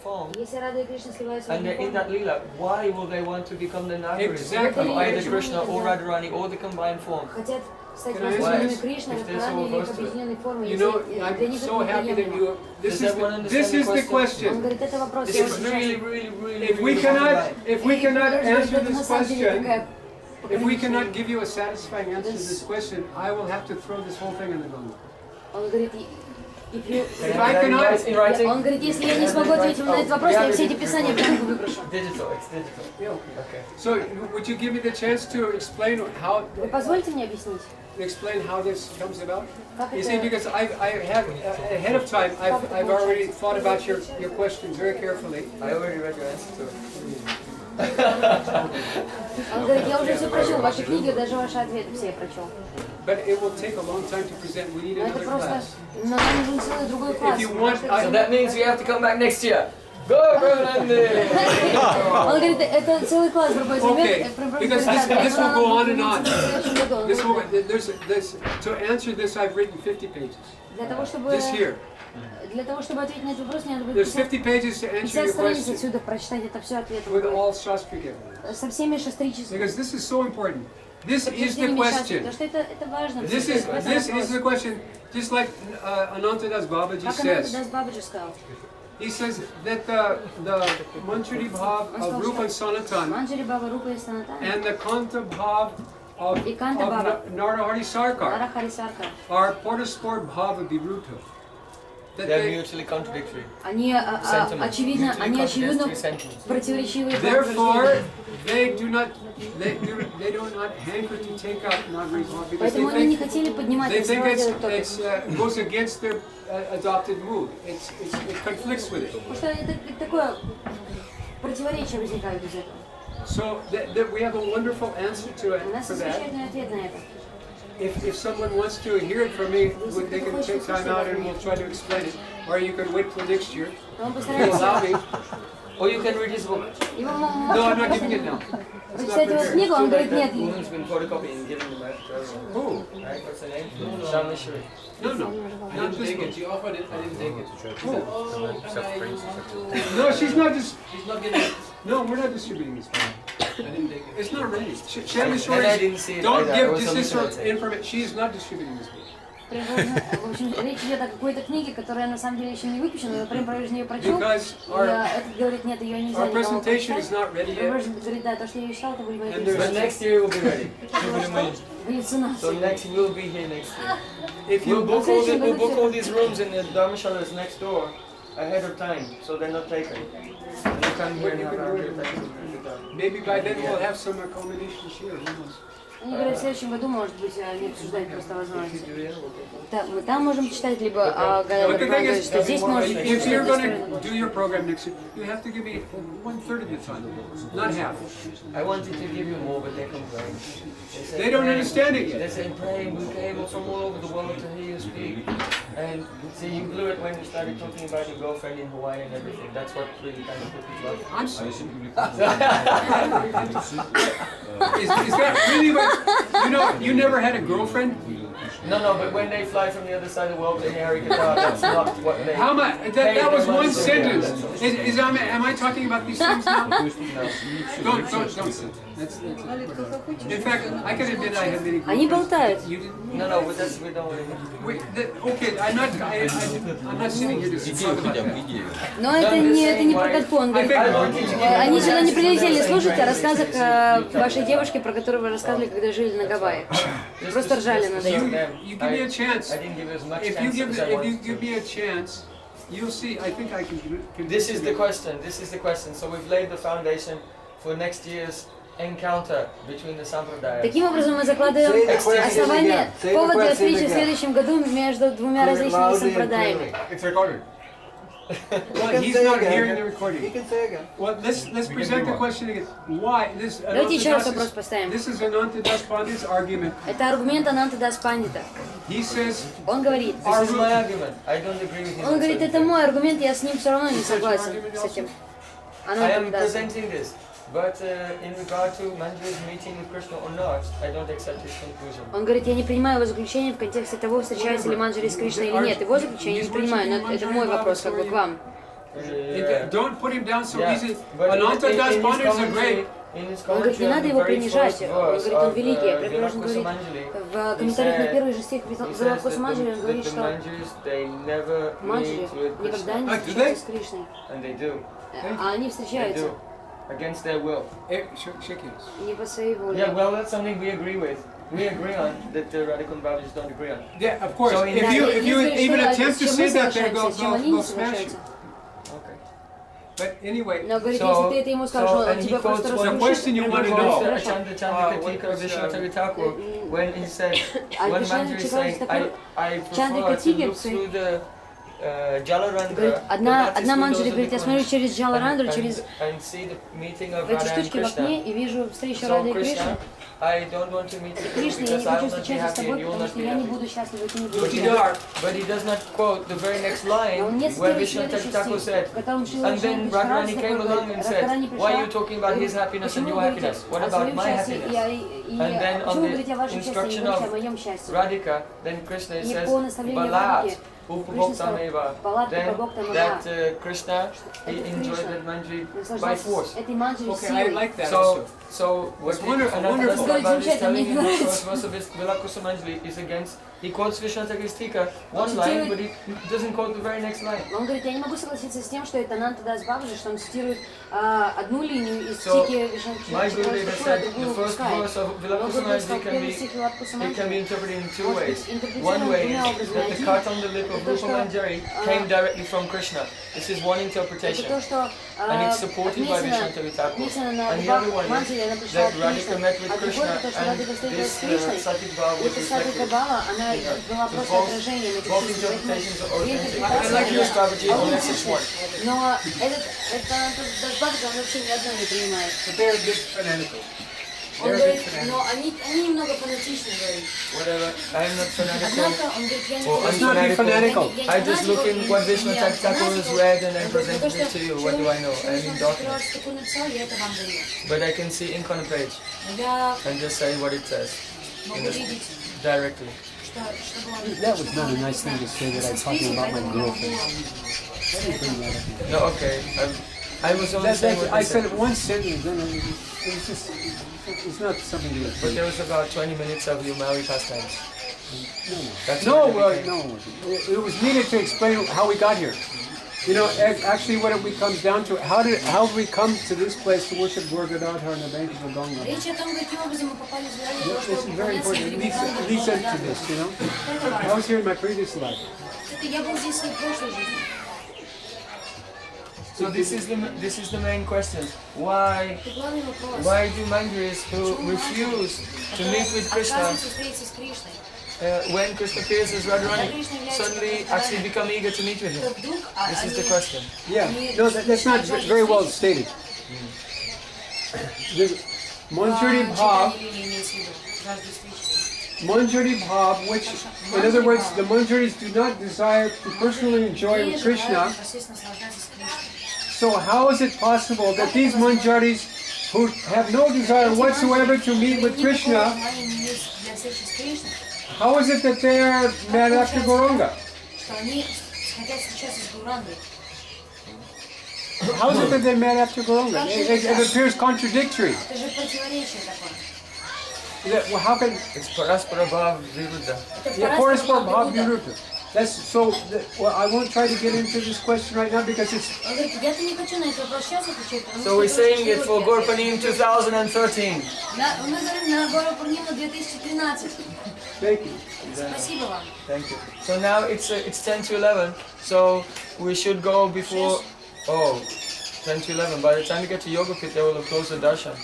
form. Если Рада и Кришна сливаются в And одну in that форму, lila, why will they want to become the Nagaris Exactly. of either Krishna or Radharani or the combined form? хотят стать Can I возлюбленными ask? Кришны, If they're so Радхарани или их opposed to it. объединенной формы, You если know, для I'm них so это happy that неприемлемо. you. This Does is everyone the, understand this is the Он question. говорит, это вопрос. This Я is очень really, часто- really, really, If we really cannot, bottom line. if we cannot И answer это на this самом деле question, такая if we пограничная. cannot give you a satisfying answer to this question, I will have to throw this whole thing in the Ganga. Он говорит, If I cannot, In writing? он говорит, если я не смогу ответить на этот вопрос, я все эти писания в книгу выброшу. Digital, it's digital. yeah, okay. Okay. So would you give me the chance to explain Вы позвольте мне объяснить, how this comes about? как You see, это... because I have ahead of time, I've already thought about your questions very carefully. I already read your answer to it. Он говорит, я уже все прочел, ваши книги, даже ваши ответы все я прочел. But it will take a long time to present. We need Но это another просто... class. Но нам нужен целый другой класс. you want, So that means we have to come back next year. Go, Brahmanandi! Он говорит, это целый класс другой Okay, займет. because this will go on and on. This will, to answer this, I've written 50 pages. Для того, чтобы... This here. Для того, чтобы ответить на этот вопрос, мне надо будет There's 50 pages to answer 50 your страниц question отсюда прочитать, это все ответы. with all shastric evidence. Со всеми шастрическими. Because this is so important. This is the подтверждениями шастры, question. потому что это важно. This is the question. Just like Anantadas Babaji Как Ананда says. Дас Бабаджи сказал. He says that the Manjari Bhav of Rupa and Sanatan Манджари Баба Рупа и Санатана. and the Kanta Bhav of, И Канта Баба. Narahari Sarkar Нара Харисарка. are Portasport Bhav of Viruto. That They're they, mutually contradictory. Они очевидно, противоречивые. therefore, they do not hanker to take up Nagari Bhav because Поэтому они не they хотели поднимать they и think делать it goes against their adopted mood. It conflicts with it. Потому что это такое противоречие возникает из этого. So that we have a wonderful answer to it У нас for есть that. замечательный ответ на это. If someone wants to hear it from me, they can take time out and we'll try to explain it. Or you can wait till next year. Он If you allow me. постарается. Or you can read his book. No, I'm not giving it now. It's not Прочитать его prepared. книгу, он говорит, нет. Woman's been photocopying and giving them back to everyone. Who? Right? What's her name? Shameshwari. No, no. I Not didn't this take one. it. She offered it. I didn't take it. She said, "Oh, can I use it?" No, she's not just. She's not getting it. No, we're not distributing this. I didn't take it. It's not ready. And I didn't see it Don't either. I give was this hallucinating. information. She is not distributing this book. В общем, речь идет о какой-то книге, которая на самом деле еще не выпущена, но прям ее прочел. Because И этот говорит, нет, ее нельзя our никому presentation is прочитать. not ready yet. Прабхупада говорит, да, то, что я читал, это были мои And there's- But презентации. next year we'll be ready. Галлюцинации. So next we'll be here next year. If We'll you book all these rooms in the dharmashalas next door ahead of time, so they're not taken. And you come here and have our maybe by then we'll have some accommodations here. Who knows? Они говорят, в следующем году, может быть, они обсуждают просто возможности. Мы там можем читать, либо But the thing говорит, is, что здесь может быть. if you're going to do your program next year, you have to give me 1/3 of the time, not half. I wanted to give you more, but they complain. They don't understand it They yet. say, pray, we came from all over the world to hear you speak. And see, you blew it when you started talking about your girlfriend in Hawaii and everything. That's what really kind of put me off. I'm sorry. Is that really what, you never had a girlfriend? No, but when they fly from the other side of the world to Harikata, that's not what they... How much? That was one sentence. Am I talking about these things now? Don't. That's it. In fact, I can admit I had many Они girlfriends. болтают. You didn't? No, but that's, we don't want to... Wait, okay, I'm not sitting here to talk about that. Но это не про катку, он говорит, они сюда не прилетели слушать о рассказах вашей девушки, про которую вы рассказывали, когда жили на Гавайях. Просто ржали над этим. You give me a chance. I didn't give you as much If chance as I you wanted give to. me a chance, you'll see. I think I can. This is the question. So we've laid the foundation for next year's encounter between the sampradayas. Таким образом, мы закладываем основание, повод для встречи в следующем году между двумя различными сампрадаями. It's recorded. Well, he's not hearing the recording. He can say again. Well, let's present the question again. Why this? Давайте еще раз вопрос поставим. This is Anantadas Pandit's argument. Это аргумент Ананта Дас Пандита. He says Он говорит, This is my argument. I don't agree with him. он говорит, это мой аргумент, я с ним все равно не согласен с этим. I Ананта am Дас. presenting this, but in regard to Manju's meeting with Krishna or not, I don't accept his conclusion. Он говорит, я не принимаю его заключение в контексте того, встречается ли Манджари с Кришной или нет. Его заключение я не принимаю, но это мой вопрос как бы к вам. Don't put him down so Yeah. easy. But Ananta in Das his Bonders are commentary- great. in his Он говорит, не commentary on надо the его very принижать. first Он verse говорит, он of, великий. Я Villa говорит, Kusumanjali, в комментариях на первый же стих he says Вилла that Кусуманджали, он говорит, the что Manjus, they never Манджари meet with никогда Krishna. не Ah, do встречаются с Кришной. And they do. А они They встречаются do. Against their will. Shake hands. не по своей воле. Yeah, well, that's something we agree with. We agree on that the radical Baptists don't agree on. Yeah, of course. So in if that- you Да, if you если even что, attempt to с чем say мы that, they соглашаемся, с чем они go не smash you. соглашаются. Okay. But anyway, Но говорит, So- если ты это ему скажешь, so- он and he тебя quotes просто one- The question you разрушит. wanna know. Хорошо. Chandra of Vishwanath Thakur, when he said, А one Вишванат Manjari is Чакраварти saying, Тхакур I Чандре prefer to Катике look в своих- through the Говорит, Jalarandra, одна Манджари говорит, я смотрю через Джаларандру, and через see the meeting of в эти Radha and штучки в окне Krishna. и вижу встречу So Рады и Кришны. Krishna, I don't want to meet with you Кришна, я because не I хочу will not be встречаться с happy тобой, and you will потому not что be я не happy. буду счастлива, и ты не But будешь he, счастлив. but he does not quote the very next line Но он не where цитирует Vishwanath следующий Thakur стих, said, когда он and then Radharani came along and said, why are you talking about his happiness and your happiness? What about my happiness? And then on Почему вы the говорите о вашем счастье, instruction не говорите о of моем счастье? Radhika, then Krishna И says, по наставлению Balat, Радхики, Upabhoktameva, Balat then Upabhoktameva, that Krishna, he это enjoyed Кришна that Manjari by наслаждался force. этой манджари okay, I силой. like that So, also. so what It's wonderful, Ananta wonderful. Baba is Замечательно, telling in мне the нравится. first verse of his Villa Kusumanjali is against, he quotes Vishwanath Tika, one Он line, цитирует- but he doesn't quote the very next line. Он говорит, я не могу согласиться с тем, что это Ананта Дас Бабаджи, что он цитирует одну линию из So, стихи my Guru Вишванат has Чакраварти, said другую the first упускает. verse of Villa Но Гуру сказал, Kusumanjali can первый be, стих Вилла it can be Кусуманджали interpreted in two может ways. быть интерпретирован One way двумя is образами. that the Один cut on the lip of это то, Rupa что Manjari came directly from Krishna. This is one это interpretation. то, что And it's supported by Vishwanath Thakur. отметено на And the other one манджаре, она is пришла that от Radhika Кришны. met with А другое Krishna это то, что and Радхика встретилась с this Кришной. Satyam Bhava И was эта Сатвика reflected. Бхава, она была просто Both- отражением этих Both чувств. Поэтому interpretations are две authentic. интерпретации, I like your они strategy on message аутентичны. one. Но это Дас Бабаджи, он вообще ни одной не принимает. But they're a bit fanatical. Он говорит, но они немного фанатичны, говорит. Whatever, I am not fanatical. Однако, он говорит, я не Or Let's not be fanatical. Я не I just look in what Vishwanath фанатик, Thakur has фанатик. read and I Он говорит, present то, что it to you. What do I know? I am in darkness. Чакраварти Тхакур написал, я это вам даю. But I can see ink on a page Но я and just say what it says могу видеть, directly. что было. That was not a nice thing to say that I'm talking about my girlfriend. No, okay. I was only saying what I I said said. it one sentence, then it was just, it's not something to But there was about 20 minutes of your Maori pastimes. That's No, what it became. no, it was needed to explain how we got here. You know, actually what it comes down to, how did we come to this place to worship Gorgadadhar on the bank of the Ganga? Речь о том, каким образом мы попали в Израиль, This is very important. It leads into this, you know. I was here in my previous life. Это я был здесь в своей прошлой жизни. So this is the main question. Why Это главный вопрос. do Manjaris who refuse to meet with Krishna Отказываются встретиться с Кришной. when Krishna appears as Radharani suddenly actually become eager to meet with То him? вдруг This is the они question. Yeah, no, that's not very well stated. The Manjari Bhav, Manjari Bhav, which, in other words, the Manjaris do not desire to personally enjoy with Krishna. So how is it possible that these Manjaris, who have no desire whatsoever to meet with Krishna, how is it that they are mad after Gauranga? How is it that they're mad after Gauranga? It appears contradictory. Это же противоречие такое. Well, how can It's Paraspara Bhav Viruddha. yeah, correspond Bhav Viruddha? That's so. Well, I won't try to get into this question right now because it's. Он говорит, я-то не хочу на этот вопрос сейчас отвечать, потому So we're что saying it просто for хирургия. Gorpanim 2013. Мы говорим на Гору Пурниму 2013. Thank you. Спасибо вам. Thank you. So now it's 10 to 11. So we should go before. Oh, 10 to 11. By the time we get to Yoga Pit, they will have closed the darshan.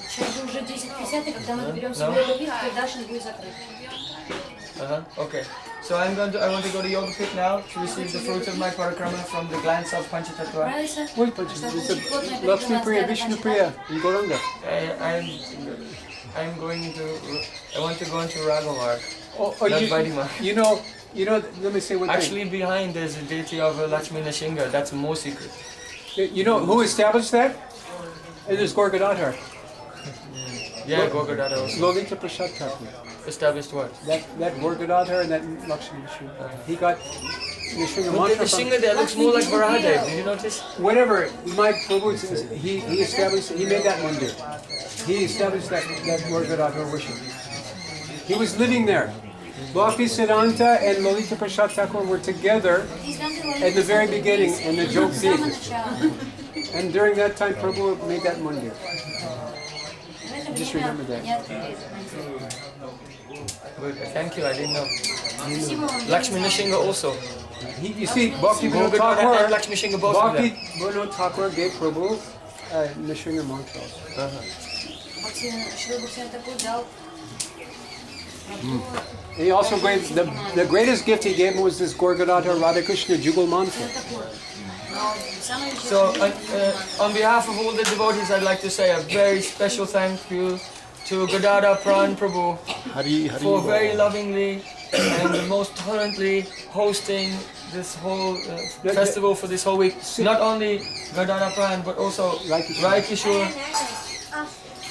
Сейчас же уже 10:50, и когда мы доберемся No. в Yoga Pit, то Дашин будет закрыт. Okay. So I want to go to Yoga Pit now to receive the fruits of my parikrama from the glance of Panchatattva. Нравится? Wait, but it's a Lakshmi Priya, Vishnu Priya, in Gauranga. I'm going to. I want to go into Ragamark. Oh, Not Vaidima. you know. Let me say one thing. Actually, behind there's a deity of Lakshmi Nashinga. That's more secret. You know who established that? It is Gorgadadhar. Yeah, Gorgadada also Lolita Prasad Thakur. established what? That Gorgadadhar and that Lakshmi Vishnu. He got Nishringa But mantra the from Shinga there looks more like Varahadev. Did you notice? whatever. My Prabhu says he established, he made that mandir. He established that Gorgadhara worship. He was living there. Bhakti Siddhanta and Lalita Prasad Thakur were together at the very beginning in the Jog Peak. And during that time, Prabhu made that mandir. Just remember that. Good. Thank you. I didn't know. Lakshmi Nishinga also. You see, Bhakti Vinod Gorgadhara and Thakur, Lakshmi Nishinga both of Bhakti them. Vinod Thakur gave Prabhu Nishringa mantra. He also gave, the greatest gift he gave him was this Gorgadhara Radhakrishna Jugal mantra. So, on behalf of all the devotees, I'd like to say a very special thank you to Gadadhar Pran Prabhu for very lovingly and most tolerantly hosting this whole festival for this whole week. Not only Gadadhar Pran, but also Rai Kishore.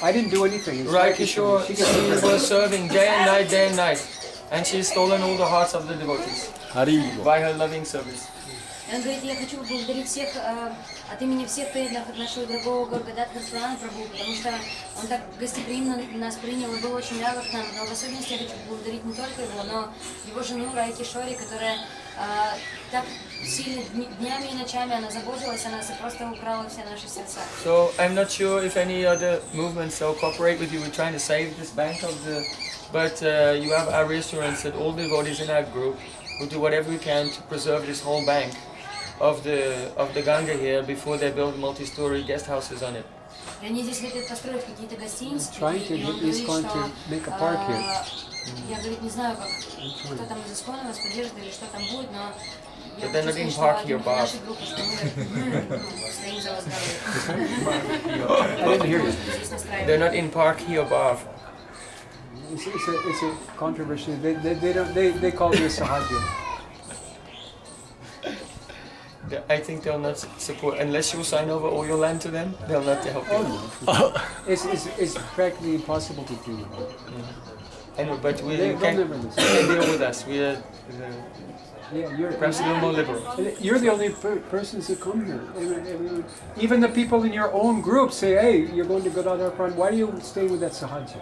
I didn't do anything. Rai Kishore, she was serving day and night. And she's stolen all the hearts of the devotees by her loving service. Он говорит, я хочу поблагодарить всех от имени всех преданных нашего дорогого Горгадатха Прана Прабху, потому что он так гостеприимно нас принял и был очень рад к нам. Но в особенности я хочу поблагодарить не только его, но его жену Рай Кишори, которая так сильно днями и ночами она заботилась о нас и просто украла все наши сердца. So I'm not sure if any other movements will cooperate with you. We're trying to save this bank of the, but you have our reassurance that all the devotees in our group will do whatever we can to preserve this whole bank of the Ganga here before they build multi-story guest houses on it. И они здесь хотят построить какие-то гостиницы. Trying to get ISKCON to make a park here. Я, говорит, не знаю, как, кто там из ISKCON нас поддержит или что там будет, но я But they're хочу not in сказать, park что here, один из Bob. нашей группы, что мы стоим за вас дорогой. I didn't hear you. Здесь настраиваем. They're not in Park Hiobhav. It's a controversy. They call it Sahajya. I think they'll not support, unless you sign over all your land to them, they'll not help you. It's practically impossible to do. Anyway, but we They'll can never listen. deal with us. We are Yeah, you're perhaps a little more liberal. You're the only persons who come here. Even the people in your own group say, "Hey, you're going to Gadadhar Pran. Why are you staying with that Sahajya?"